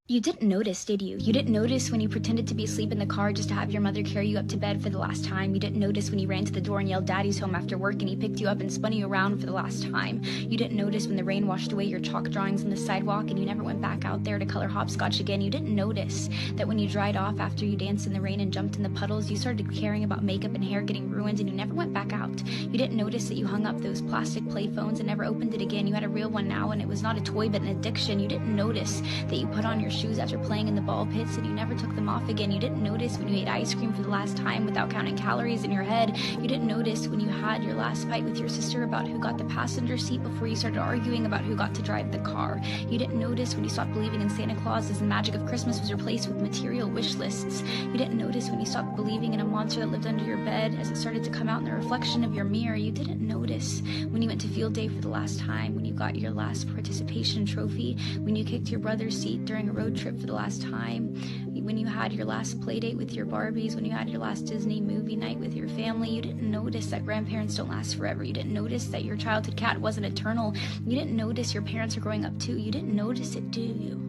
You didn't notice, did you? You didn't notice when you pretended to be asleep in the car just to have your mother carry you up to bed for the last time. You didn't notice when you ran to the door and yelled "Daddy's home" after work and he picked you up and spun you around for the last time. You didn't notice when the rain washed away your chalk drawings on the sidewalk and you never went back out there to color hopscotch again. You didn't notice that when you dried off after you danced in the rain and jumped in the puddles, you started caring about makeup and hair getting ruined and you never went back out. You didn't notice that you hung up those plastic play phones and never opened it again. You had a real one now and it was not a toy but an addiction. You didn't notice that you put on your shoes after playing in the ball pits and you never took them off again. You didn't notice when you ate ice cream for the last time without counting calories in your head. You didn't notice when you had your last fight with your sister about who got the passenger seat before you started arguing about who got to drive the car. You didn't notice when you stopped believing in Santa Claus as the magic of Christmas was replaced with material wish lists. You didn't notice when you stopped believing in a monster that lived under your bed as it started to come out in the reflection of your mirror. You didn't notice when you went to field day for the last time, when you got your last participation trophy, when you kicked your brother's seat during a road trip for the last time, when you had your last play date with your Barbies, when you had your last Disney movie night with your family. You didn't notice that grandparents don't last forever. You didn't notice that your childhood cat wasn't eternal. You didn't notice your parents are growing up too. You didn't notice it, do you?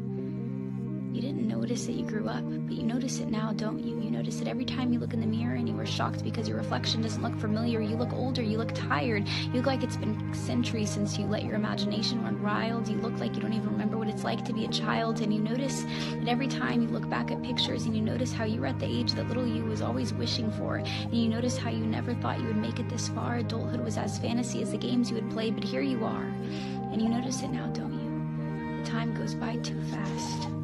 You didn't notice that you grew up, but you notice it now, don't you? You notice it every time you look in the mirror and you were shocked because your reflection doesn't look familiar. You look older, you look tired, you look like it's been centuries since you let your imagination run wild. You look like you don't even remember what it's like to be a child, and you notice that every time you look back at pictures and you notice how you were at the age that little you was always wishing for, and you notice how you never thought you would make it this far. Adulthood was as fantasy as the games you would play, but here you are, and you notice it now, don't you? The time goes by too fast.